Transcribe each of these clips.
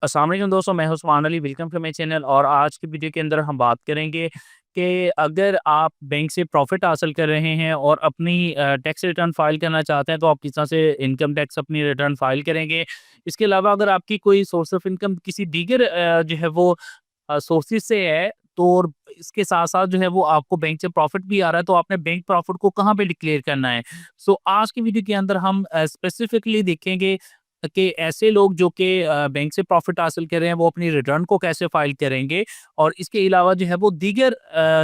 अस्सलाम वालेकुम दोस्तों, मैं हूं Usman Ali. Welcome to my channel. और आज की वीडियो के अंदर हम बात करेंगे कि अगर आप बैंक से प्रॉफिट हासिल कर रहे हैं और अपनी टैक्स रिटर्न फाइल करना चाहते हैं तो आप किस तरह से इनकम टैक्स अपनी रिटर्न फाइल करेंगे। इसके अलावा अगर आपकी कोई सोर्स ऑफ इनकम किसी दीगर जो है वो सोर्सेज से है, तो और इसके साथ-साथ जो है वो आपको बैंक से प्रॉफिट भी आ रहा है, तो आपने बैंक प्रॉफिट को कहाँ पे डिक्लेयर करना है। सो आज की वीडियो के अंदर हम स्पेसिफिकली देखेंगे कि ऐसे लोग जो कि बैंक से प्रॉफिट हासिल कर रहे हैं, वो अपनी रिटर्न को कैसे फाइल करेंगे। और इसके अलावा जो है वो दीगर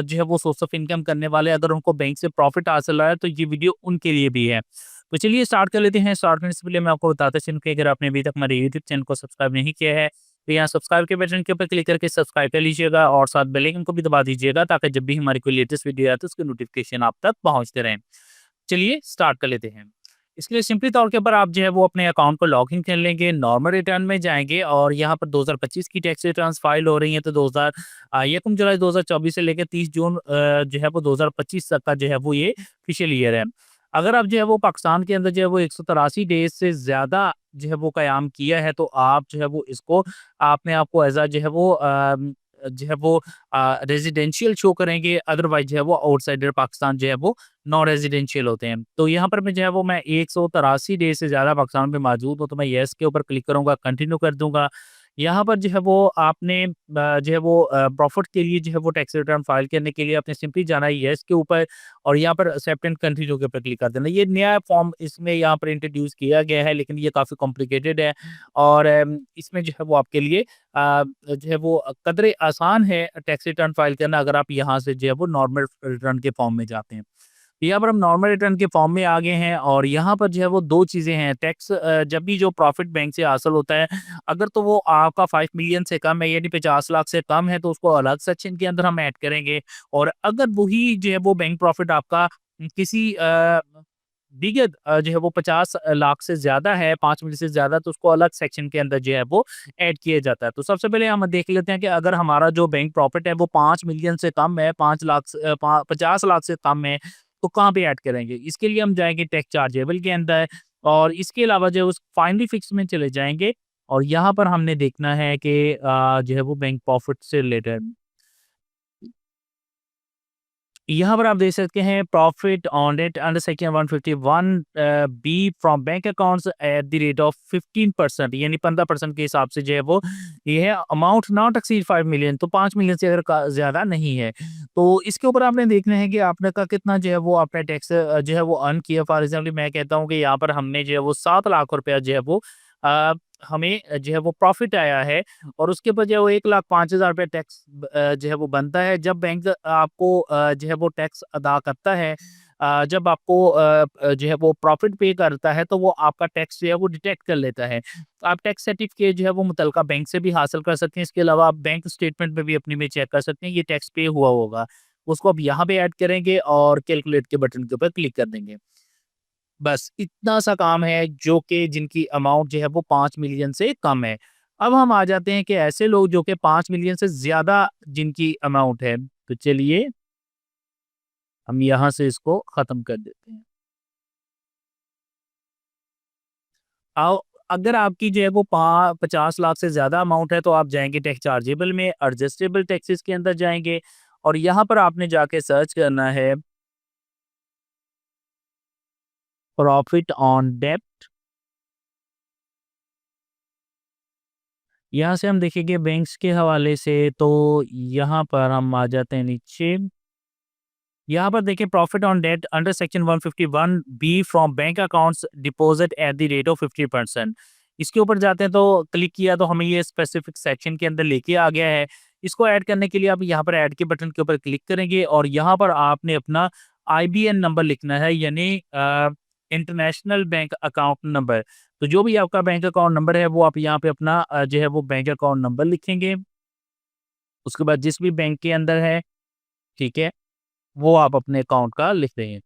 जो है वो सोर्स ऑफ इनकम करने वाले, अगर उनको बैंक से प्रॉफिट हासिल रहा है, तो ये वीडियो उनके लिए भी है। तो चलिए स्टार्ट कर लेते हैं। स्टार्ट करने से पहले मैं आपको बताता चलूँ कि अगर आपने अभी तक हमारे यूट्यूब चैनल को सब्सक्राइब नहीं किया है, तो यहाँ सब्सक्राइब के बटन के ऊपर क्लिक करके सब्सक्राइब कर लीजिएगा और साथ बेल आइकन को भी दबा दीजिएगा, ताकि जब भी हमारी कोई लेटेस्ट वीडियो आती है उसकी नोटिफिकेशन आप तक पहुँचते रहें। चलिए स्टार्ट कर लेते हैं। इसके लिए सिंपली तौर के ऊपर आप जो है वो अपने अकाउंट को लॉगिन कर लेंगे, नॉर्मल रिटर्न में जाएँगे और यहाँ पर 2025 की टैक्स रिटर्न्स फाइल हो रही हैं, तो 1 जुलाई 2024 से लेकर 30 जून जो है वो 2025 तक का जो है वो ये ऑफिशियल ईयर है। अगर आप जो है वो पाकिस्तान के अंदर जो है वो 183 डेज़ से ज़्यादा जो है वो कयाम किया है, तो आप जो है वो इसको अपने आप को एज़ अ जो है वो रेज़िडेंशियल शो करेंगे, अदरवाइज़ जो है वो आउटसाइडर पाकिस्तान जो है वो नॉन रेजिडेंशियल होते हैं। तो यहाँ पर मैं जो है वो मैं 183 डेज़ से ज़्यादा पाकिस्तान में मौजूद हूँ, तो मैं येस के ऊपर क्लिक करूँगा, कंटिन्यू कर दूँगा। यहाँ पर जो है वो आपने जो है वो प्रॉफिट के लिए जो है वो टैक्स रिटर्न फाइल करने के लिए आपने सिंपली जाना है येस के ऊपर और यहाँ पर एक्सेप्ट एंड कंटिन्यू के ऊपर क्लिक कर देना। ये नया फॉर्म इसमें यहाँ पर इंट्रोड्यूस किया गया है, लेकिन ये काफ़ी कॉम्प्लिकेटेड है और इसमें जो है वो आपके लिए जो है वो कदरे आसान है टैक्स रिटर्न फाइल करना, अगर आप यहाँ से जो है वो नॉर्मल रिटर्न के फॉर्म में जाते हैं। यहाँ पर हम नॉर्मल रिटर्न के फॉर्म में आ गए हैं और यहाँ पर जो है वो 2 चीज़ें हैं। टैक्स जब भी जो प्रॉफिट बैंक से हासिल होता है, अगर तो वो आपका 5 मिलियन से कम है, यानी 50 लाख से कम है, तो उसको अलग सेक्शन के अंदर हम ऐड करेंगे। और अगर वही जो है वो बैंक प्रॉफिट आपका किसी दीगर जो है वो 50 लाख से ज़्यादा है, 5 मिलियन से ज़्यादा, तो उसको अलग सेक्शन के अंदर जो है वो ऐड किया जाता है। तो सबसे पहले हम देख लेते हैं कि अगर हमारा जो बैंक प्रॉफिट है वो 5 मिलियन से कम है, 5 लाख से 50 लाख से कम है, तो कहाँ पे ऐड करेंगे? इसके लिए हम जाएँगे टैक्स चार्जेबल के अंदर और इसके अलावा जो है उस फाइनली फिक्स में चले जाएँगे और यहाँ पर हमने देखना है कि जो है वो बैंक प्रॉफिट से रिलेटेड यहाँ पर आप देख सकते हैं profit on debt under section 151 B from bank accounts at the rate of 15%, यानी 15% के हिसाब से जो है वो ये है अमाउंट नॉट एक्सीड 5 मिलियन, तो 5 मिलियन से अगर ज़्यादा नहीं है, तो इसके ऊपर आपने देखना है कि आपने का कितना जो है वो आपने टैक्स जो है वो अर्न किया। फॉर एग्जाम्पल मैं कहता हूँ कि यहाँ पर हमने जो है वो 7 लाख रुपया जो है वो अ, हमें जो है वो प्रॉफिट आया है और उसके ऊपर जो है वो 1,05,000 रुपए टैक्स जो है वो बनता है। जब बैंक आपको जो है वो टैक्स अदा करता है, जब आपको जो है वो प्रॉफिट पे करता है, तो वो आपका टैक्स जो है वो डिटेक्ट कर लेता है। आप टैक्स सर्टिफिकेट जो है वो मुतल्लिका बैंक से भी हासिल कर सकते हैं। इसके अलावा आप बैंक स्टेटमेंट में भी अपनी में चेक कर सकते हैं, ये टैक्स पे हुआ होगा। उसको आप यहाँ पे ऐड करेंगे और कैलकुलेट के बटन के ऊपर क्लिक कर देंगे। बस इतना सा काम है जो कि जिनकी अमाउंट जो है वो 5 मिलियन से कम है। अब हम आ जाते हैं कि ऐसे लोग जो कि 5 मिलियन से ज़्यादा जिनकी अमाउंट है, तो चलिए हम यहाँ से इसको ख़त्म कर देते हैं। आओ अगर आपकी जो है वो पा 50 लाख से ज़्यादा अमाउंट है, तो आप जाएँगे टैक्स चार्जेबल में, एडजस्टेबल टैक्सेस के अंदर जाएँगे और यहाँ पर आपने जाके सर्च करना है प्रॉफिट ऑन डेब्ट। यहाँ से हम देखेंगे बैंक्स के हवाले से, तो यहाँ पर हम आ जाते हैं नीचे। यहाँ पर देखिए profit on debt under section 151 B from bank accounts deposit at the rate of 50%। इसके ऊपर जाते हैं, तो क्लिक किया तो हमें ये स्पेसिफिक सेक्शन के अंदर लेके आ गया है। इसको ऐड करने के लिए आप यहाँ पर ऐड के बटन के ऊपर क्लिक करेंगे और यहाँ पर आपने अपना आईबीएन नंबर लिखना है, यानी इंटरनेशनल बैंक अकाउंट नंबर। तो जो भी आपका बैंक अकाउंट नंबर है, वो आप यहाँ पे अपना जो है वो बैंक अकाउंट नंबर लिखेंगे। उसके बाद जिस भी बैंक के अंदर है, ठीक है, वो आप अपने अकाउंट का लिख देंगे।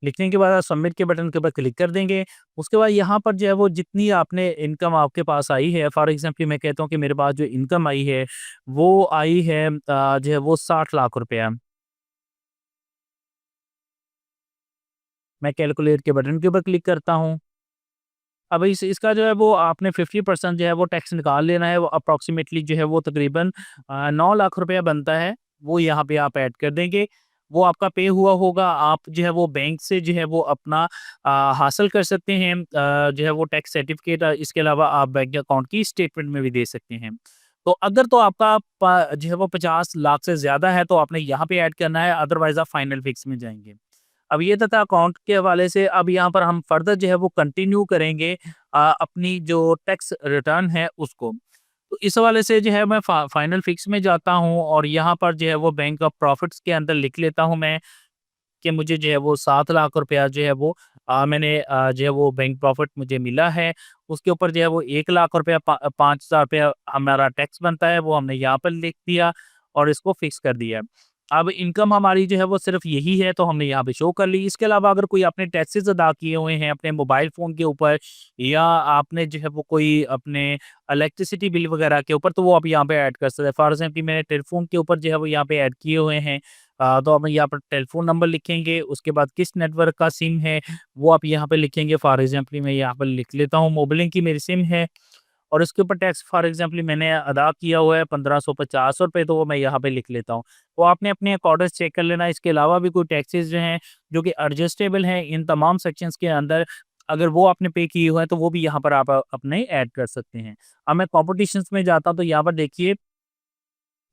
लिखने के बाद आप सबमिट के बटन के ऊपर क्लिक कर देंगे। उसके बाद यहाँ पर जो है वो जितनी आपने इनकम आपके पास आई है, फॉर एग्ज़ाम्पल मैं कहता हूँ कि मेरे पास जो इनकम आई है, वो आई है जो है वो 60 लाख रुपया। मैं कैलकुलेट के बटन के ऊपर क्लिक करता हूँ। अब इसका जो है वो आपने 50% जो है वो टैक्स निकाल लेना है, वो अप्रॉक्सिमेटली जो है वो तकरीबन 9 लाख रुपया बनता है, वो यहाँ पे आप ऐड कर देंगे। वो आपका पे हुआ होगा, आप जो है वो बैंक से जो है वो अपना हासिल कर सकते हैं, जो है वो टैक्स सर्टिफ़िकेट, इसके अलावा आप बैंक अकाउंट की स्टेटमेंट में भी दे सकते हैं। तो अगर तो आपका जो है वो 50 लाख से ज़्यादा है तो आपने यहाँ पे ऐड करना है, अदरवाइज़ आप फाइनल फिक्स में जाएँगे। अब ये तो था अकाउंट के हवाले से, अब यहाँ पर हम फर्दर जो है वो कंटिन्यू करेंगे अपनी जो टैक्स रिटर्न है उसको। तो इस हवाले से जो है मैं फाइनल फिक्स में जाता हूँ और यहाँ पर जो है वो बैंक ऑफ प्रॉफिट्स के अंदर लिख लेता हूँ मैं कि मुझे जो है वो 7 लाख रुपया जो है वो मैंने जो है वो बैंक प्रॉफिट मुझे मिला है। उसके ऊपर जो है वो 1 लाख रुपया 5,000 रुपया हमारा टैक्स बनता है, वो हमने यहाँ पर लिख दिया और इसको फिक्स कर दिया। अब इनकम हमारी जो है वो सिर्फ़ यही है, तो हमने यहाँ पे शो कर ली। इसके अलावा अगर कोई आपने टैक्सेस अदा किए हुए हैं अपने मोबाइल फ़ोन के ऊपर, या आपने जो है वो कोई अपने इलेक्ट्रिसिटी बिल वगैरह के ऊपर, तो वो आप यहाँ पे ऐड कर सकते हैं। फॉर एग्ज़ाम्पल मैंने टेलीफ़ोन के ऊपर जो है वो यहाँ पे ऐड किए हुए हैं। तो आप यहाँ पर टेलीफ़ोन नंबर लिखेंगे, उसके बाद किस नेटवर्क का सिम है, वो आप यहाँ पे लिखेंगे। फॉर एग्ज़ाम्पल मैं यहाँ पर लिख लेता हूँ, मोबिलिंक की मेरी सिम है और इसके ऊपर टैक्स फॉर एग्ज़ाम्पल मैंने अदा किया हुआ है ₹1550, तो वो मैं यहाँ पे लिख लेता हूँ। तो आपने अपने अकॉर्डिंग चेक कर लेना है। इसके अलावा भी कोई टैक्सेस जो हैं, जो कि एडजस्टेबल हैं इन तमाम सेक्शंस के अंदर, अगर वो आपने पे किए हुए हैं, तो वो भी यहाँ पर आप अपने ऐड कर सकते हैं। अब मैं कॉम्पिटिशन्स में जाता हूँ, तो यहाँ पर देखिए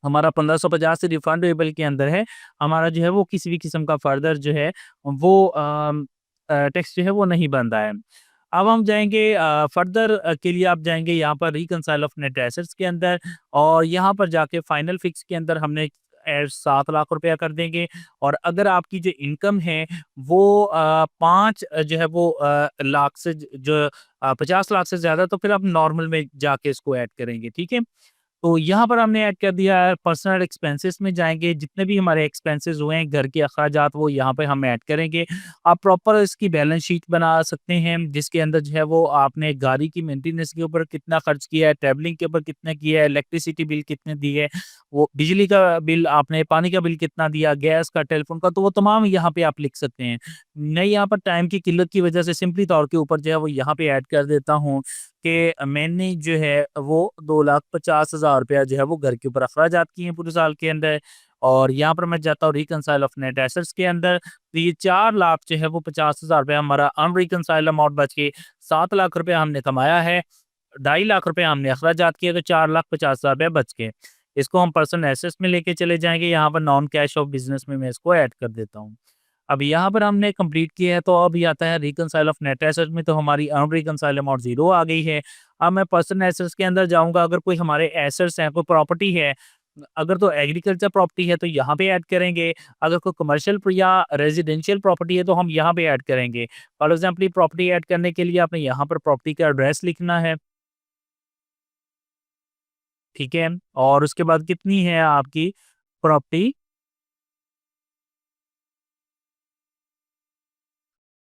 हमारा 1550 से रिफंडेबल के अंदर है। हमारा जो है वो किसी भी किस्म का फर्दर जो है वो टैक्स जो है वो नहीं बन रहा है। अब हम जाएँगे फर्दर के लिए आप जाएँगे यहाँ पर रिकंसाइल ऑफ नेट एसेट्स के अंदर, और यहाँ पर जाके फाइनल फिक्स के अंदर हमने 7 लाख रुपया कर देंगे। और अगर आपकी जो इनकम है वो 5 जो है वो लाख से जो 50 लाख से ज़्यादा, तो फिर आप नॉर्मल में जाके इसको ऐड करेंगे, ठीक है? तो यहाँ पर हमने ऐड कर दिया है। पर्सनल एक्सपेंसेस में जाएँगे, जितने भी हमारे एक्सपेंसेस हुए हैं, घर के अखराजात, वो यहाँ पे हम ऐड करेंगे। आप प्रॉपर इसकी बैलेंस शीट बना सकते हैं, जिसके अंदर जो है वो आपने गाड़ी की मेंटेनेंस के ऊपर कितना खर्च किया है, ट्रैवलिंग के ऊपर कितना किया है, इलेक्ट्रिसिटी बिल कितने दी है, वो बिजली का बिल आपने, पानी का बिल कितना दिया, गैस का, टेलीफ़ोन का, तो वो तमाम यहाँ पे आप लिख सकते हैं। मैं यहाँ पर टाइम की किल्लत की वजह से सिंपली तौर के ऊपर जो है वो यहाँ पे ऐड कर देता हूँ कि मैंने जो है वो 2,50,000 रुपया जो है वो घर के ऊपर अखराजात किए हैं पूरे साल के अंदर। और यहाँ पर मैं जाता हूँ रिकंसाइल ऑफ नेट एसेट्स के अंदर, तो ये 4 लाख जो है वो 50,000 रुपया हमारा अनरिकंसाइल्ड अमाउंट बच के 7 लाख रुपया हमने कमाया है। 2.5 लाख रुपया हमने अखराजात किए, तो 4,50,000 रुपया बच गए। इसको हम पर्सनल एसेट्स में लेके चले जाएँगे, यहाँ पर नॉन कैश ऑफ बिज़नेस में मैं इसको ऐड कर देता हूँ। अब यहाँ पर हमने कंप्लीट किया है, तो अब ये आता है रिकंसाइल ऑफ नेट एसेट्स में, तो हमारी अनरिकंसाइल्ड अमाउंट 0 आ गई है। अब मैं पर्सनल एसेट्स के अंदर जाऊँगा, अगर कोई हमारे एसेट्स हैं, कोई प्रॉपर्टी है, अगर तो एग्रीकल्चर प्रॉपर्टी है तो यहाँ पे ऐड करेंगे, अगर कोई कमर्शियल या रेजिडेंशियल प्रॉपर्टी है तो हम यहाँ पे ऐड करेंगे। फॉर एग्ज़ाम्पल प्रॉपर्टी ऐड करने के लिए आपने यहाँ पर प्रॉपर्टी का एड्रेस लिखना है, ठीक है? और उसके बाद कितनी है आपकी प्रॉपर्टी,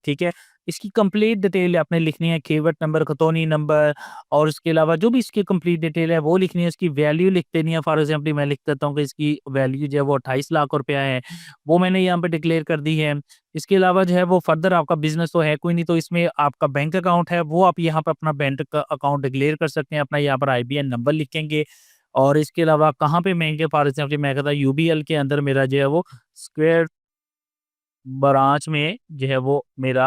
ठीक है? इसकी कंप्लीट डिटेल आपने लिखनी है, कीवर्ड नंबर, खतौनी नंबर, और उसके अलावा जो भी इसकी कंप्लीट डिटेल है वो लिखनी है, इसकी वैल्यू लिख देनी है। फॉर एग्ज़ाम्पल मैं लिख देता हूँ कि इसकी वैल्यू जो है वो 28 लाख रुपया है, वो मैंने यहाँ पे डिक्लेयर कर दी है। इसके अलावा जो है वो फर्दर आपका बिज़नेस तो है कोई नहीं, तो इसमें आपका बैंक अकाउंट है, वो आप यहाँ पे अपना बैंक का अकाउंट डिक्लेयर कर सकते हैं, अपना यहाँ पर आईबीएन नंबर लिखेंगे। और इसके अलावा कहाँ पे महँगे, फॉर एग्ज़ाम्पल मैं कहता हूँ यूबीएल के अंदर मेरा जो है वो स्क्वायर ब्रांच में जो है वो मेरा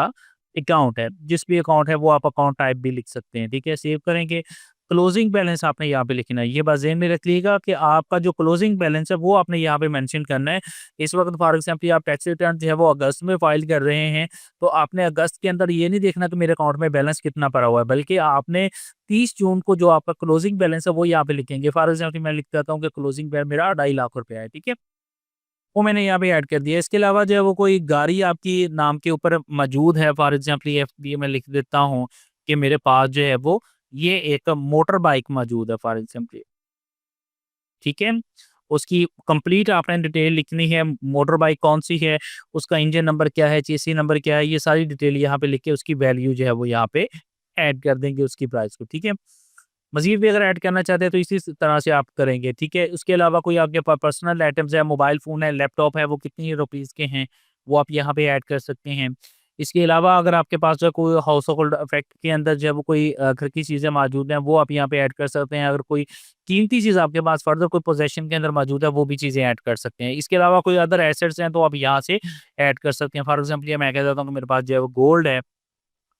अकाउंट है। जिस भी अकाउंट है वो आप अकाउंट टाइप भी लिख सकते हैं, ठीक है? सेव करेंगे। क्लोजिंग बैलेंस आपने यहाँ पे लिखना है। ये बात ज़हन में रख लीजिएगा कि आपका जो क्लोजिंग बैलेंस है वो आपने यहाँ पे मेंशन करना है। इस वक़्त फॉर एग्ज़ाम्पल आप टैक्स रिटर्न जो है वो अगस्त में फाइल कर रहे हैं, तो आपने अगस्त के अंदर ये नहीं देखना कि मेरे अकाउंट में बैलेंस कितना पड़ा हुआ है, बल्कि आपने 30 जून को जो आपका क्लोजिंग बैलेंस है वो यहाँ पे लिखेंगे। फॉर एग्ज़ाम्पल मैं लिख देता हूँ कि क्लोजिंग बैलेंस मेरा 2.5 लाख रुपया है, ठीक है? वो मैंने यहाँ पे ऐड कर दिया। इसके अलावा जो है वो कोई गाड़ी आपकी नाम के ऊपर मौजूद है, फॉर एग्ज़ाम्पल ये एफडीए में लिख देता हूँ कि मेरे पास जो है वो ये एक मोटर बाइक मौजूद है, फॉर एग्ज़ाम्पल, ठीक है? उसकी कंप्लीट आपने डिटेल लिखनी है, मोटर बाइक कौन-सी है, उसका इंजन नंबर क्या है, चेसी नंबर क्या है, ये सारी डिटेल यहाँ पे लिख के उसकी वैल्यू जो है वो यहाँ पे ऐड कर देंगे उसकी प्राइस को, ठीक है? मज़ीद भी अगर ऐड करना चाहते हैं तो इसी तरह से आप करेंगे, ठीक है? उसके अलावा कोई आपके पास पर्सनल आइटम्स है, मोबाइल फ़ोन है, लैपटॉप है, वो कितनी रुपीज़ के हैं, वो आप यहाँ पे ऐड कर सकते हैं। इसके अलावा अगर आपके पास जो है कोई हाउस होल्ड इफेक्ट के अंदर जो है वो कोई घर की चीज़ें मौजूद हैं, वो आप यहाँ पे ऐड कर सकते हैं। अगर कोई कीमती चीज़ आपके पास फर्दर कोई पोज़ेशन के अंदर मौजूद है, वो भी चीज़ें ऐड कर सकते हैं। इसके अलावा कोई अदर एसेट्स हैं, तो आप यहाँ से ऐड कर सकते हैं। फॉर एग्ज़ाम्पल ये मैं कह देता हूँ कि मेरे पास जो है वो गोल्ड है,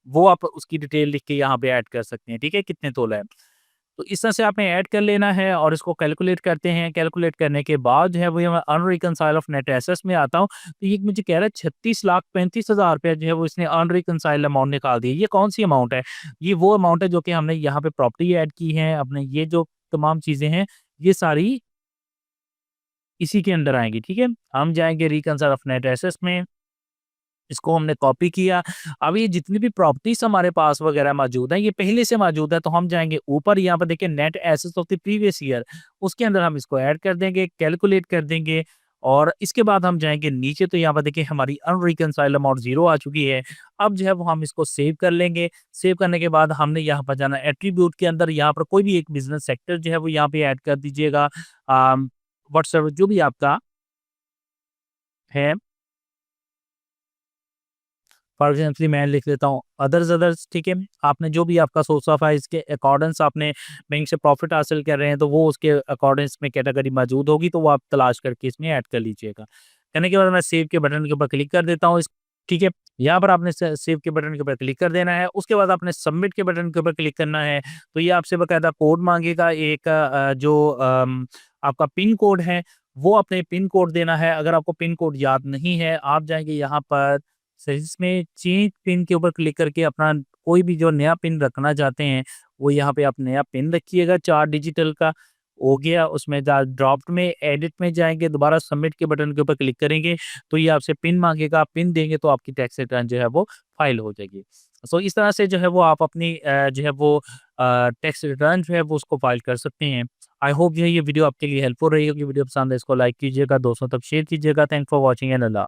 वो आप उसकी डिटेल लिख के यहाँ पे ऐड कर सकते हैं, ठीक है? कितने तोला है। तो इस तरह से आपने ऐड कर लेना है और इसको कैलकुलेट करते हैं। कैलकुलेट करने के बाद जो है वो ये मैं अनरिकंसाइल्ड ऑफ नेट एसेट्स में आता हूँ। तो ये मुझे कह रहा है 36,35,000 रुपए जो है वो इसने अनरिकंसाइल्ड अमाउंट निकाल दिया। ये कौन-सी अमाउंट है? ये वो अमाउंट है जो कि हमने यहाँ पे प्रॉपर्टी ऐड की है। अपने ये जो तमाम चीज़ें हैं, ये सारी इसी के अंदर आएँगी, ठीक है? हम जाएँगे रिकंसाइल ऑफ नेट एसेट्स में। इसको हमने कॉपी किया। अब ये जितनी भी प्रॉपर्टीज़ हमारे पास वगैरह मौजूद हैं, ये पहले से मौजूद है, तो हम जाएँगे ऊपर यहाँ पर देखिए net assets of the previous year, उसके अंदर हम इसको ऐड कर देंगे, कैलकुलेट कर देंगे और इसके बाद हम जाएँगे नीचे तो यहाँ पर देखिए हमारी अनरिकंसाइल्ड अमाउंट 0 आ चुकी है। अब जो है वो हम इसको सेव कर लेंगे। सेव करने के बाद हमने यहाँ पर जाना एट्रिब्यूट के अंदर, यहाँ पर कोई भी एक बिज़नेस सेक्टर जो है वो यहाँ पे ऐड कर दीजिएगा। व्हाट्सएवर जो भी आपका है। फॉर एग्ज़ाम्पल मैं लिख लेता हूँ अदर्स ठीक है। आपने जो भी आपका सोर्स ऑफ है इसके अकॉर्डेंस आपने बैंक से प्रॉफ़िट हासिल कर रहे हैं तो वो उसके अकॉर्डेंस में कैटेगरी मौजूद होगी तो वो आप तलाश करके इसमें ऐड कर लीजिएगा। करने के बाद मैं सेव के बटन के ऊपर क्लिक कर देता हूँ इस ठीक है। यहाँ पर आपने स सेव के बटन के ऊपर क्लिक कर देना है। उसके बाद आपने सबमिट के बटन के ऊपर क्लिक करना है। तो ये आपसे बाकायदा कोड माँगेगा एक जो आपका पिन कोड है वो अपने पिन कोड देना है। अगर आपको पिन कोड याद नहीं है, आप जाएँगे यहाँ पर सेल्स में चेंज पिन के ऊपर क्लिक करके अपना कोई भी जो नया पिन रखना चाहते हैं, वो यहाँ पे आप नया पिन रखिएगा 4 डिजिटल का, हो गया। उसमें ड्रॉप्ड में एडिट में जाएँगे, दोबारा सबमिट के बटन के ऊपर क्लिक करेंगे, तो ये आपसे पिन माँगेगा, आप पिन देंगे तो आपकी टैक्स रिटर्न जो है वो फाइल हो जाएगी। सो इस तरह से जो है वो आप अपनी जो है वो टैक्स रिटर्न जो है वो उसको फाइल कर सकते हैं। आई होप जो है ये वीडियो आपके लिए हेल्पफुल रही होगी। वीडियो पसंद है इसको लाइक कीजिएगा, दोस्तों तक शेयर कीजिएगा। Thanks for watching and Allah